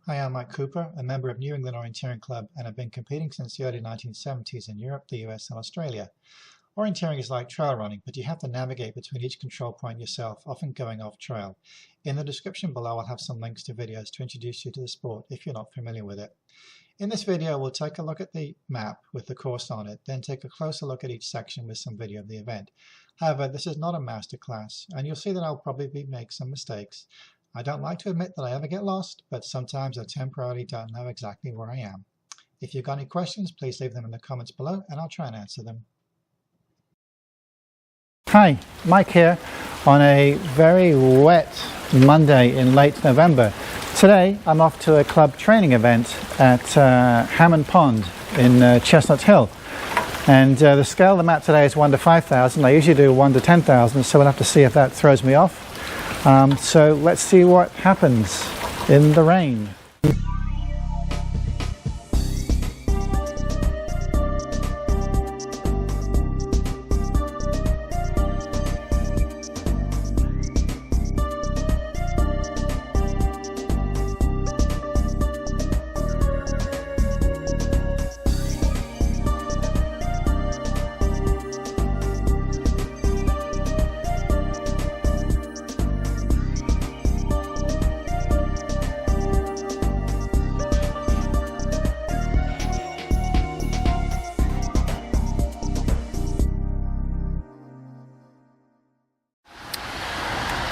Hi, I'm Mike Cooper, a member of New England Orienteering Club, and have been competing since the early 1970s in Europe, the US, and Australia. Orienteering is like trail running, but you have to navigate between each control point yourself, often going off trail. In the description below, I'll have some links to videos to introduce you to the sport if you're not familiar with it. In this video, we'll take a look at the map with the course on it, then take a closer look at each section with some video of the event. However, this is not a masterclass, and you'll see that I'll probably make some mistakes. I don't like to admit that I ever get lost, but sometimes I temporarily don't know exactly where I am. If you've got any questions, please leave them in the comments below and I'll try and answer them. Hi, Mike here on a very wet Monday in late November. Today I'm off to a club training event at Hammond Pond in Chestnut Hill. And the scale of the map today is 1 to 5,000. I usually do 1 to 10,000, so we'll have to see if that throws me off. So let's see what happens in the rain.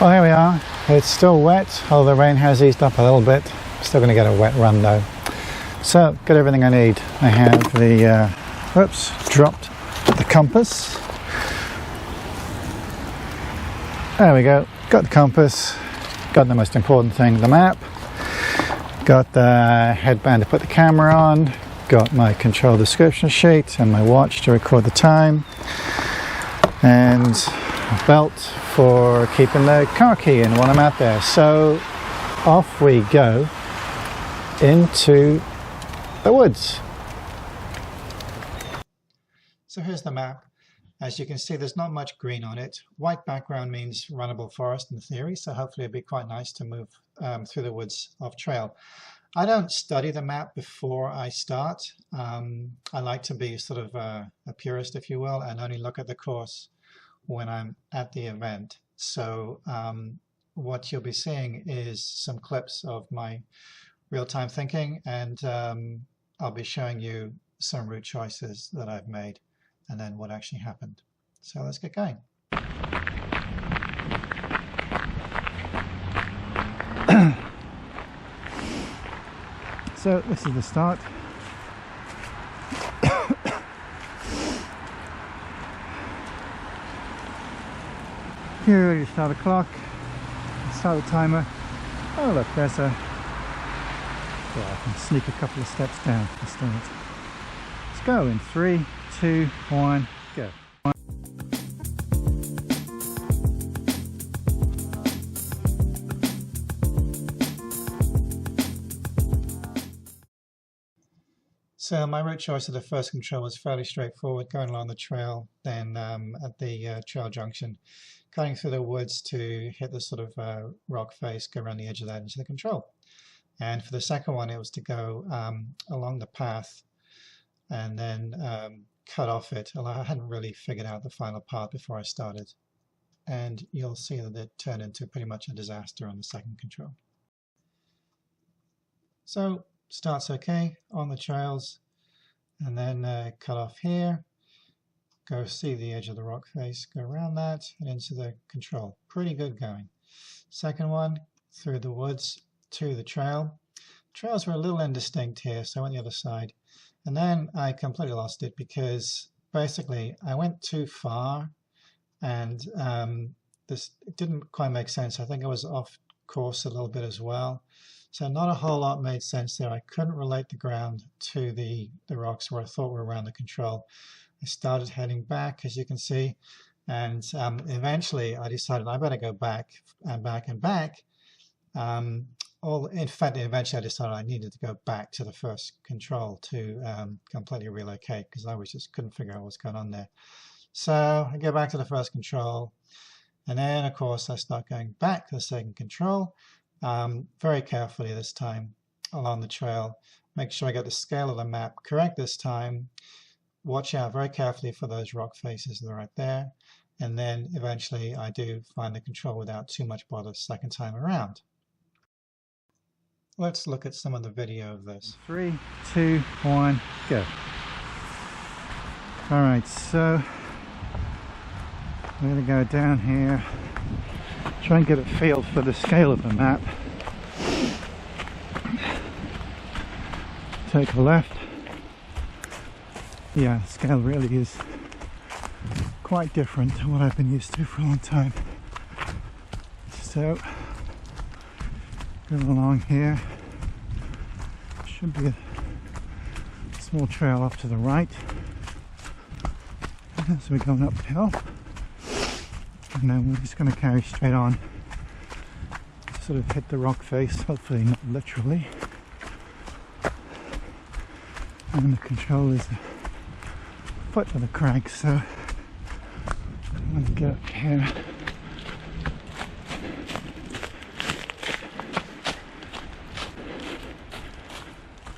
Well, here we are. It's still wet, although the rain has eased up a little bit. Still going to get a wet run though. So, got everything I need. I have the, dropped the compass. There we go. Got the compass. Got the most important thing, the map. Got the headband to put the camera on. Got my control description sheet and my watch to record the time. And a belt for keeping the car key in when I'm out there. So off we go into the woods. So here's the map. As you can see, there's not much green on it. White background means runnable forest in theory, so hopefully it'll be quite nice to move through the woods off trail. I don't study the map before I start. I like to be sort of a purist, if you will, and only look at the course when I'm at the event. So what you'll be seeing is some clips of my real-time thinking, and I'll be showing you some route choices that I've made and then what actually happened. So let's get going. So this is the start. Here, ready to start a clock, start the timer. Oh look, there's a... Well, I can sneak a couple of steps down to start. Let's go in 3, 2, 1, go. So my route choice of the first control was fairly straightforward, going along the trail, then at the trail junction, cutting through the woods to hit the sort of rock face, go around the edge of that into the control. And for the second one, it was to go along the path and then cut off it, although I hadn't really figured out the final part before I started. And you'll see that it turned into pretty much a disaster on the second control. So starts okay on the trails, and then cut off here, go see the edge of the rock face, go around that and into the control. Pretty good going. Second one, through the woods to the trail. Trails were a little indistinct here, so I went the other side. And then I completely lost it because basically I went too far and this didn't quite make sense. I think I was off course a little bit as well. So not a whole lot made sense there. I couldn't relate the ground to the rocks where I thought were around the control. I started heading back, as you can see, and eventually I decided I better go back and back and back. In fact, eventually I decided I needed to go back to the first control to completely relocate because I just couldn't figure out what's going on there. So I go back to the first control, and then of course I start going back to the second control, very carefully this time. along the trail. Make sure I get the scale of the map correct this time. Watch out very carefully for those rock faces that are right there. And then eventually I do find the control without too much bother second time around. Let's look at some of the video of this. 3, 2, 1, go. Alright, so I'm going to go down here, try and get a feel for the scale of the map. Take a left. Yeah, the scale really is quite different to what I've been used to for a long time. So, going along here, should be a small trail off to the right. So we're going uphill, and then we're just going to carry straight on, sort of hit the rock face, hopefully not literally. And the control is the foot of the crag, so I'm going to get up here.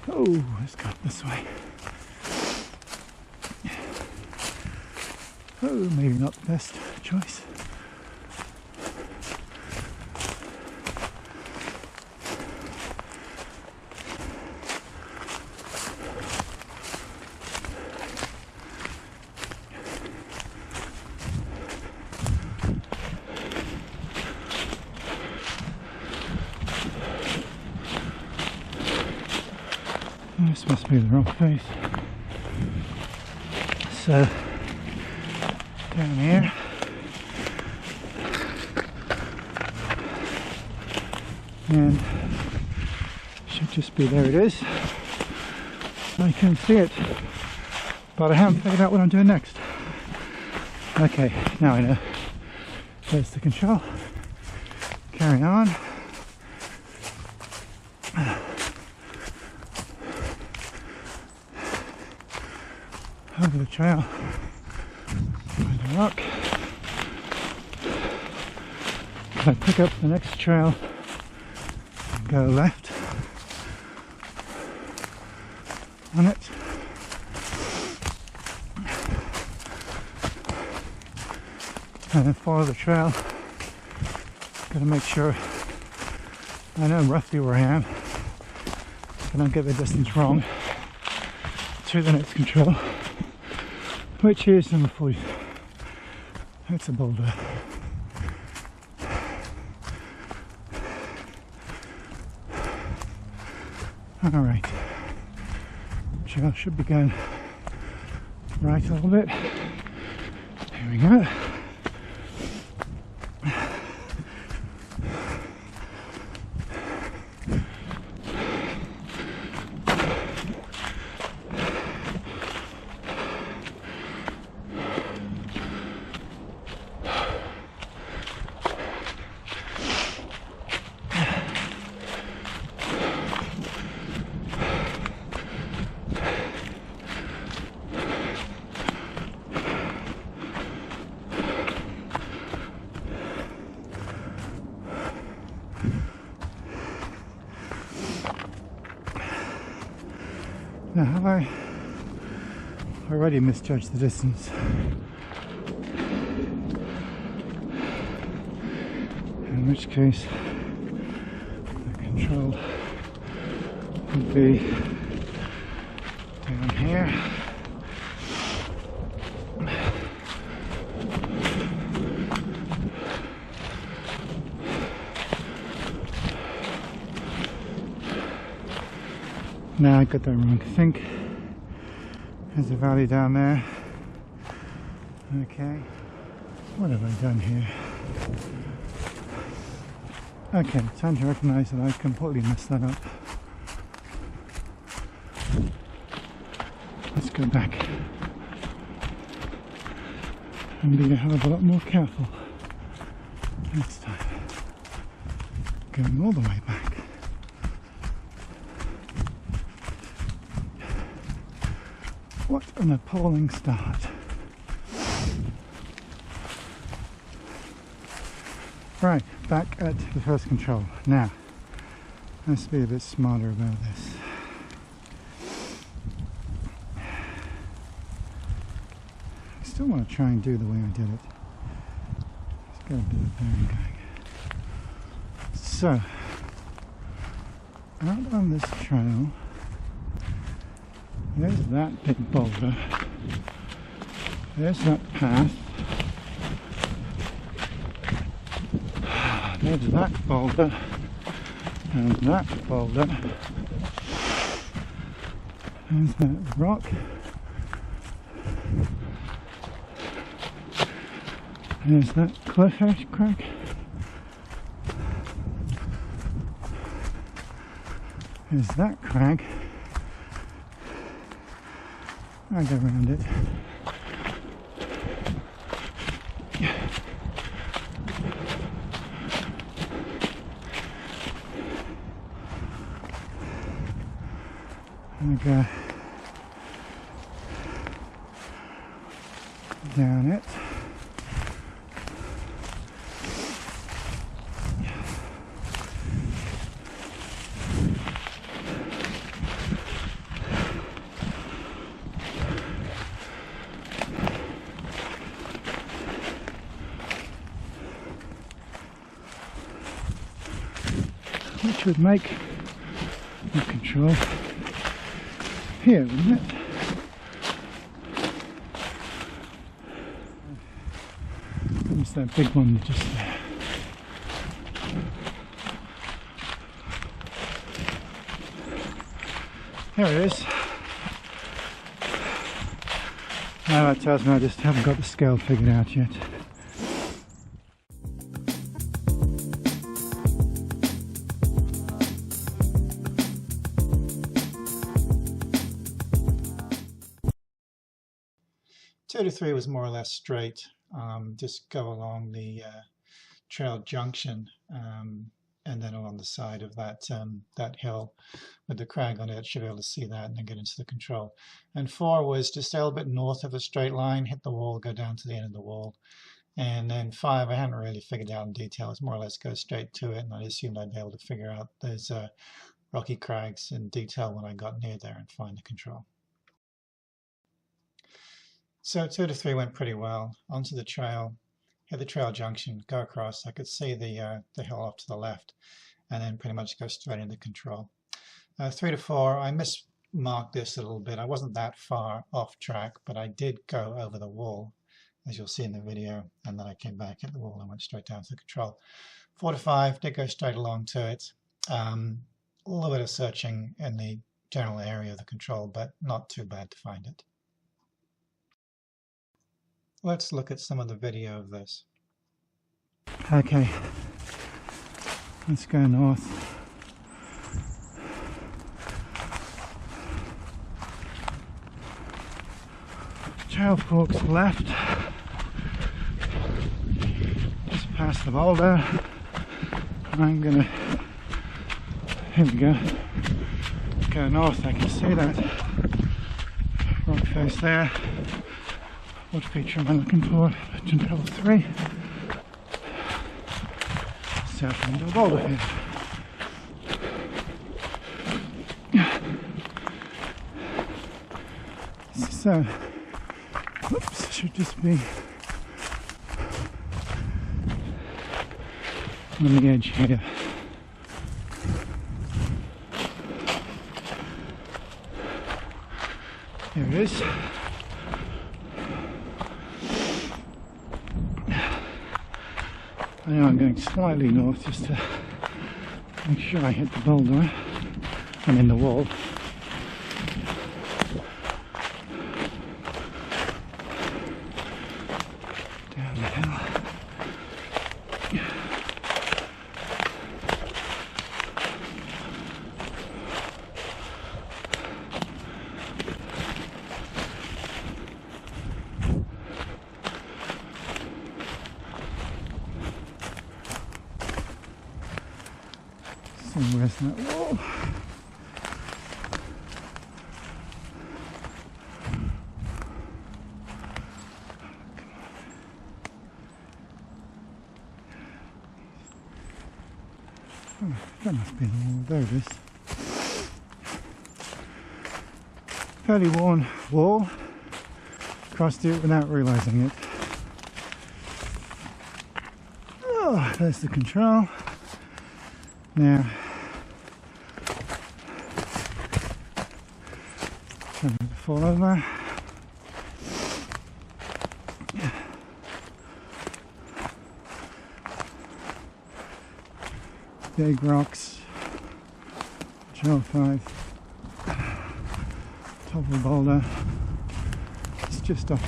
Oh, let's go this way. Oh, maybe not the best choice. This must be the rock face. So, down here, and should just be, there it is. I can see it, but I haven't figured out what I'm doing next. Okay, now I know. There's the control. Carry on. Over the trail, find a rock. I pick up the next trail and go left on it. And then follow the trail. Gotta make sure I know roughly where I am. I don't get the distance wrong to the next control, which is number 40. It's a boulder. Alright. Trail should be going right a little bit. There we go. Now, have I already misjudged the distance? In which case, the control would be down here. Now I got that wrong. I think there's a valley down there. Okay, what have I done here? Okay, time to recognize that I completely messed that up. Let's go back and be a hell of a lot more careful next time. Going all the way back. What an appalling start. Right, back at the first control. Now, Let's be a bit smarter about this. I still want to try and do the way I did it. It's got a bit of bearing going. So, out on this trail, there's that big boulder. There's that path. There's that boulder. And that boulder. There's that rock. There's that cliff edge crack. There's that crag. I go around it. I go down it. Which would make the control here, wouldn't it? There's that big one just there. There it is. Now that tells me I just haven't got the scale figured out yet. Two to three was more or less straight. Just go along the trail junction and then along the side of that that hill with the crag on it. Should be able to see that and then get into the control. And 4 was to stay a little bit north of a straight line, hit the wall, go down to the end of the wall. And then 5, I haven't really figured out in detail. It's more or less go straight to it, and I assumed I'd be able to figure out those rocky crags in detail when I got near there and find the control. So 2 to 3 went pretty well. Onto the trail, hit the trail junction, go across. I could see the hill off to the left, and then pretty much go straight into control. 3 to 4, I mismarked this a little bit. I wasn't that far off track, but I did go over the wall, as you'll see in the video, and then I came back, hit the wall, and went straight down to the control. 4 to 5, did go straight along to it. A little bit of searching in the general area of the control, but not too bad to find it. Let's look at some of the video of this. Okay, let's go north. Trail forks left, just past the boulder. I'm gonna, here we go north. I can see that rock face there. What feature am I looking for? Legend level 3. South end of the boulder here. So, oops, should just be on the edge here. There it is. I know I'm going slightly north just to make sure I hit the boulder and in the wall. Down the hill. So where's that wall? That must be the wall. There it is. Fairly worn wall. Crossed it without realising it. Oh, there's the control. Now, try not to fall over. Big rocks. Control 5. Top of the boulder. It's just up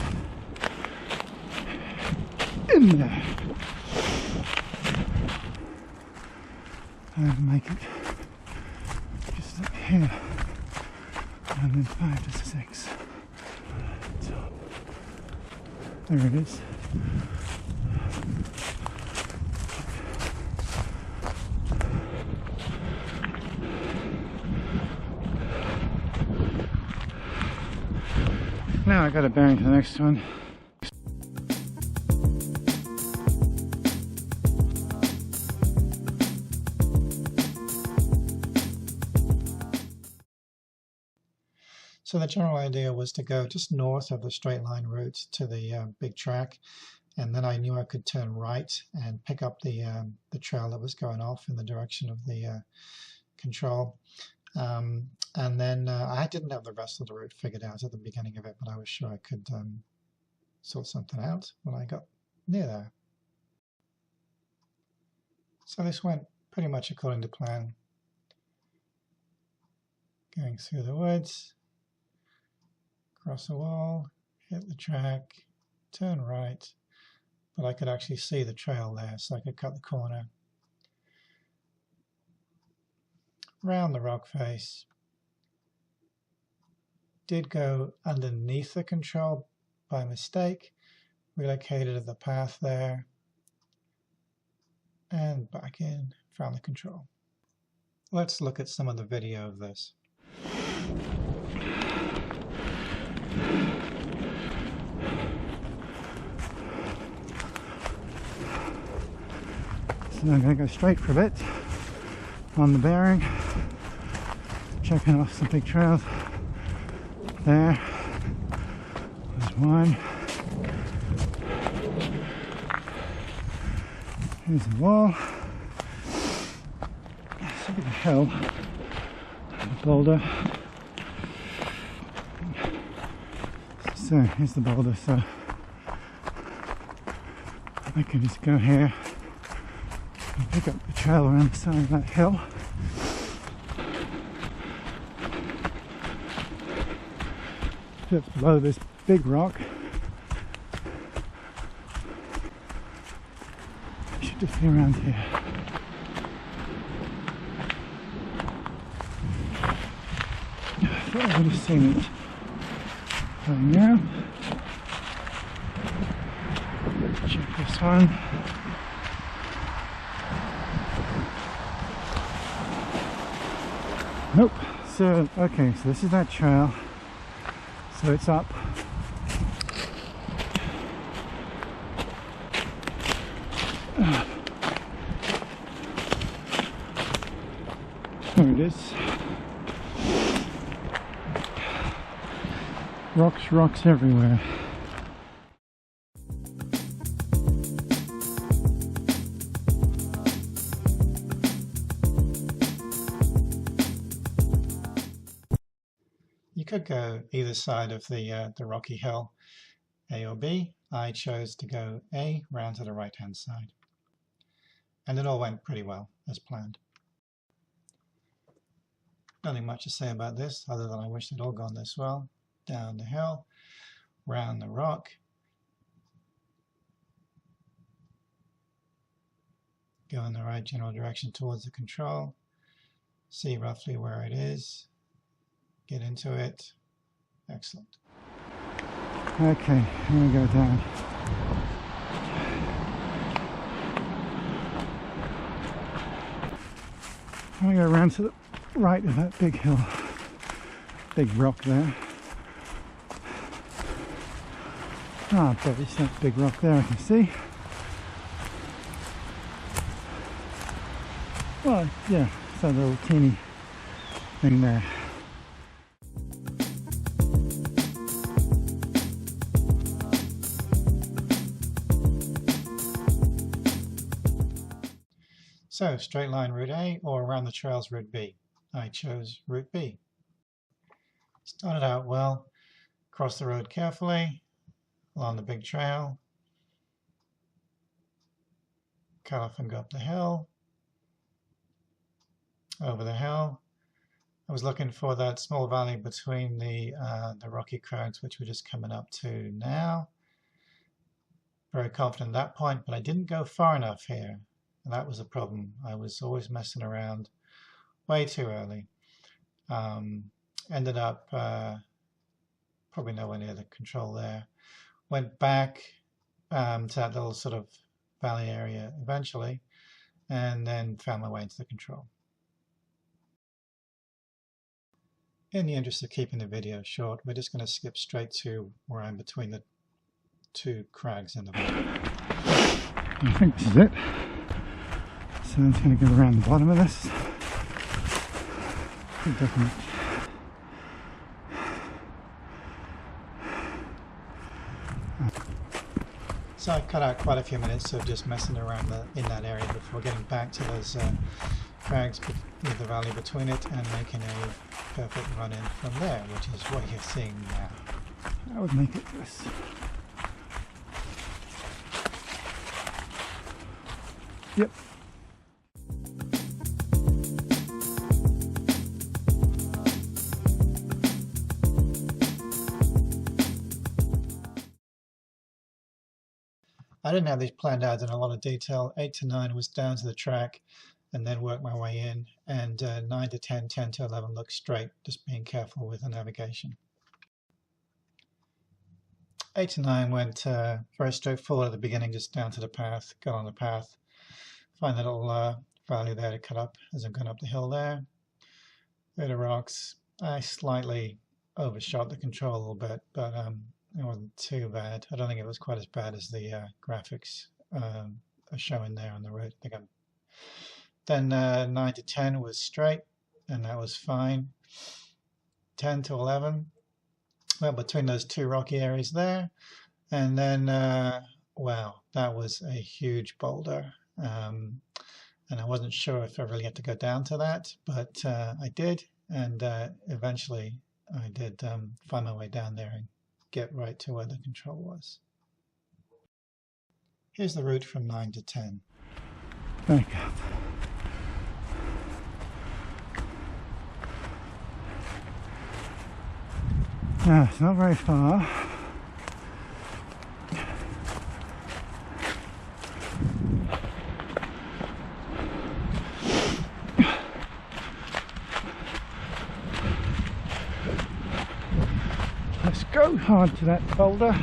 in there. I'll make it just up here, and then 5 to 6. Top. There it is. Now I got a bearing to the next one. So the general idea was to go just north of the straight line route to the big track, and then I knew I could turn right and pick up the trail that was going off in the direction of the control. And then I didn't have the rest of the route figured out at the beginning of it, but I was sure I could sort something out when I got near there. So this went pretty much according to plan. Going through the woods, cross a wall, hit the track, turn right, but I could actually see the trail there, so I could cut the corner. Round the rock face. Did go underneath the control by mistake, relocated the path there, and back in, found the control. Let's look at some of the video of this. So I'm going to go straight for a bit on the bearing, checking off some big trails. There's one. Here's the wall. Let's look at the hill, the boulder. So here's the boulder, so I can just go here and pick up the trail around the side of that hill. Just below this big rock. It should just be around here. I thought I would have seen it by now. Check this one. Nope. So, okay, so this is that trail. So it's up. There it is. Rocks everywhere. You could go either side of the rocky hill, A or B. I chose to go A, round to the right hand side. And it all went pretty well as planned. Nothing much to say about this other than I wish it all gone this well. Down the hill, round the rock, go in the right general direction towards the control, see roughly where it is, get into it. Excellent. Okay, here we go down. I'm going to go around to the right of that big hill, big rock there. Ah, but it's that big rock there I can see. Well, yeah, So the little teeny thing there. So, straight line route A or around the trails route B? I chose route B. Started out well, crossed the road carefully along the big trail, cut off and go up the hill, over the hill. I was looking for that small valley between the rocky crags, which we're just coming up to now. Very confident at that point, but I didn't go far enough here. And that was a problem. I was always messing around way too early. Ended up probably nowhere near the control there. Went back to that little sort of valley area eventually, and then found my way into the control. In the interest of keeping the video short, we're just going to skip straight to where I'm between the two crags in the valley. I think this is it. So I'm just going to go around the bottom of this. Definitely. So I cut out quite a few minutes of just messing around in that area before getting back to those crags with the valley between it and making a perfect run in from there, which is what you're seeing now. I would make it this. Yep. I didn't have these planned out in a lot of detail. 8 to 9 was down to the track and then work my way in, and 9 to 10, 10 to 11 looked straight, just being careful with the navigation. 8 to 9 went very straightforward at the beginning, just down to the path, got on the path, find that little valley there to cut up as I'm going up the hill there. Bit of rocks. I slightly overshot the control a little bit, but it wasn't too bad. I don't think it was quite as bad as the graphics are showing there on the road. Then 9 to 10 was straight, and that was fine. 10 to 11, well, between those two rocky areas there. And then, wow, that was a huge boulder. And I wasn't sure if I really had to go down to that, but I did. And eventually I did find my way down there and get right to where the control was. Here's the route from 9 to 10. Back up. No, it's not very far. Let's go hard to that boulder,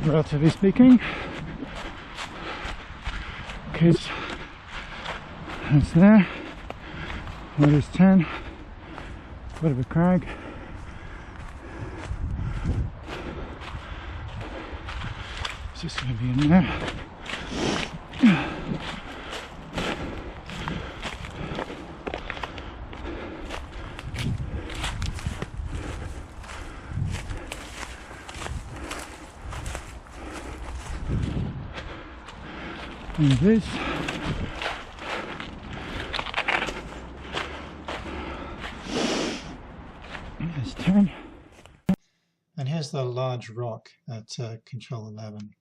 relatively speaking, because it's there. What is 10? Bit of a crag. It's just going to be in there. And it is. There's 10. And here's the large rock at control 11.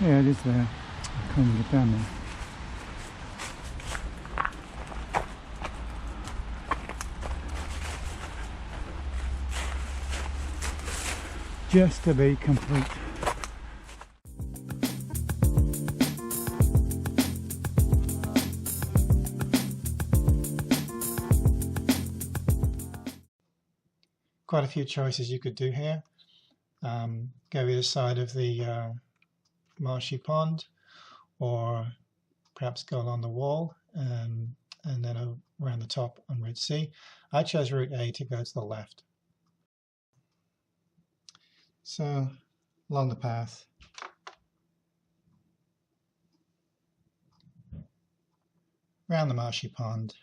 Yeah, it is there. I can't get down there. Just to be complete. Quite a few choices you could do here. Go either side of the marshy pond, or perhaps go along the wall and then around the top on route C. I chose route A to go to the left. So along the path, around the marshy pond,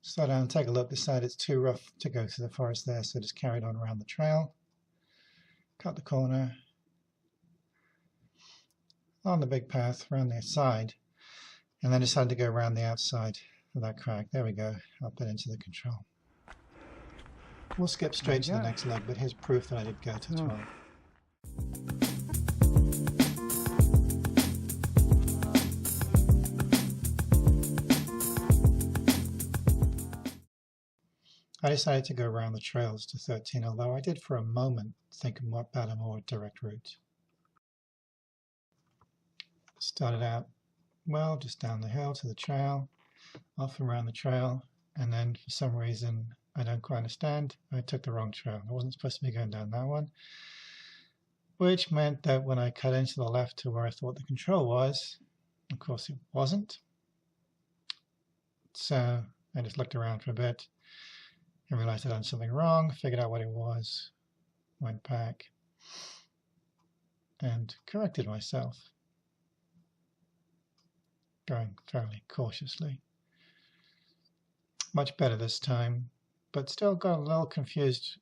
slow down, take a look, decide it's too rough to go through the forest there, so just carried on around the trail, cut the corner, on the big path around the side, and then decided to go around the outside of that crack. There we go, up and into the control. We'll skip straight to the next leg, but here's proof that I did go to 12. I decided to go around the trails to 13, although I did for a moment think about a more direct route. Started out, well, just down the hill to the trail, off and around the trail, and then for some reason I don't quite understand, I took the wrong trail. I wasn't supposed to be going down that one, which meant that when I cut into the left to where I thought the control was, of course it wasn't. So I just looked around for a bit and realized I'd done something wrong, figured out what it was, went back and corrected myself, going fairly cautiously. Much better this time, but still got a little confused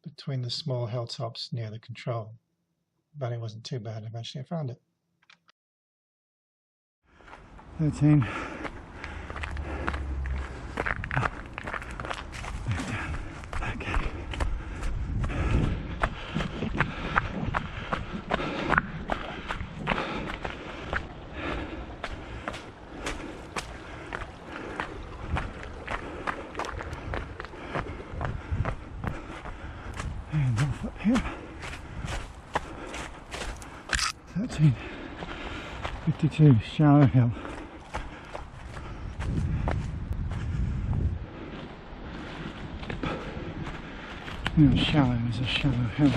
between the small hilltops near the control. But it wasn't too bad. Eventually I found it. 13. Okay. And off up here. 13. 52, shallow hill. Not shallow, it's a shallow hill.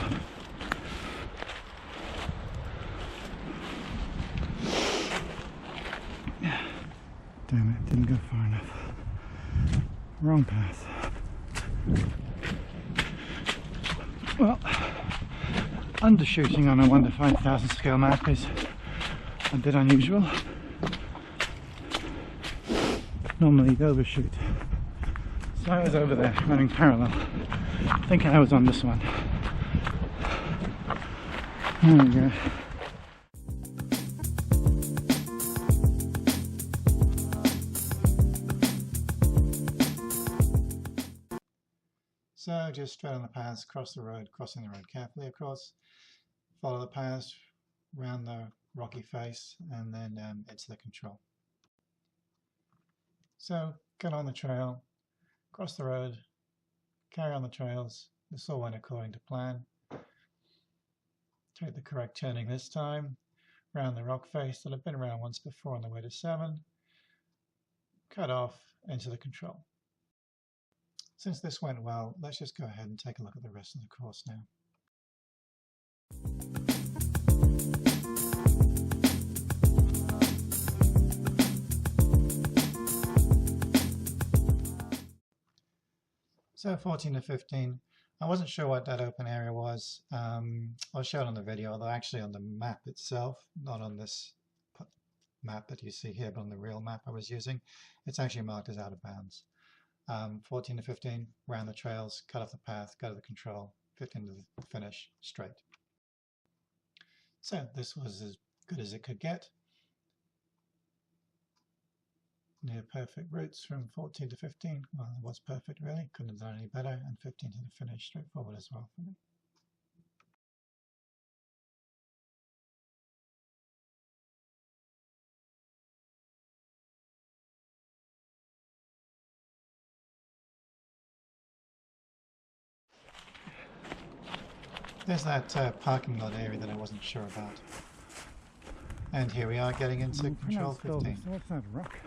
Damn it, didn't go far enough. Wrong path. Well, undershooting on a 1 to 5,000 scale map is a bit unusual. Normally you'd overshoot. So I was over there running parallel, thinking I was on this one. There we go. So just straight on the path, cross the road, crossing the road carefully of course, follow the path, round the rocky face and then into the control. So get on the trail, cross the road, carry on the trails. This all went according to plan. Take the correct turning this time, round the rock face that I've been around once before on the way to 7, cut off into the control. Since this went well, let's just go ahead and take a look at the rest of the course now. So 14 to 15, I wasn't sure what that open area was. I'll show it on the video, although actually on the map itself, not on this map that you see here, but on the real map I was using, it's actually marked as out of bounds. 14 to 15, round the trails, cut off the path, go to the control, 15 to the finish, straight. So this was as good as it could get. Near perfect routes from 14 to 15. Well, it was perfect really, couldn't have done any better, and 15 to the finish, straightforward as well for me. There's that parking lot area that I wasn't sure about. And here we are getting into control 15. What's that rock?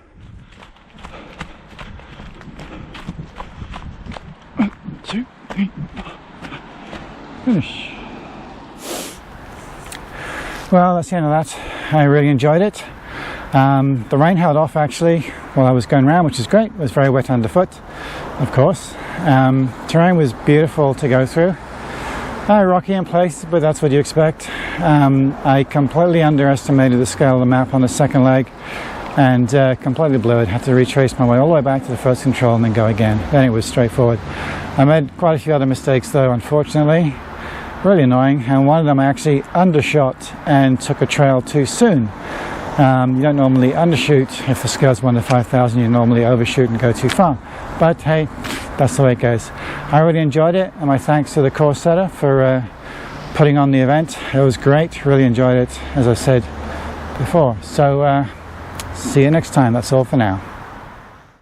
1, 2, 3, 4. Finish. Well, that's the end of that. I really enjoyed it. The rain held off actually while I was going around, which is great. It was very wet underfoot, of course. Terrain was beautiful to go through. Rocky in places, but that's what you expect. I completely underestimated the scale of the map on the second leg and completely blew it. Had to retrace my way all the way back to the first control and then go again. Then it was straightforward. I made quite a few other mistakes though, unfortunately. Really annoying, and one of them I actually undershot and took a trail too soon. You don't normally undershoot if the scale's 1 to 5,000. You normally overshoot and go too far. But hey, that's the way it goes. I really enjoyed it, and my thanks to the course setter for putting on the event. It was great. Really enjoyed it, as I said before. So see you next time. That's all for now.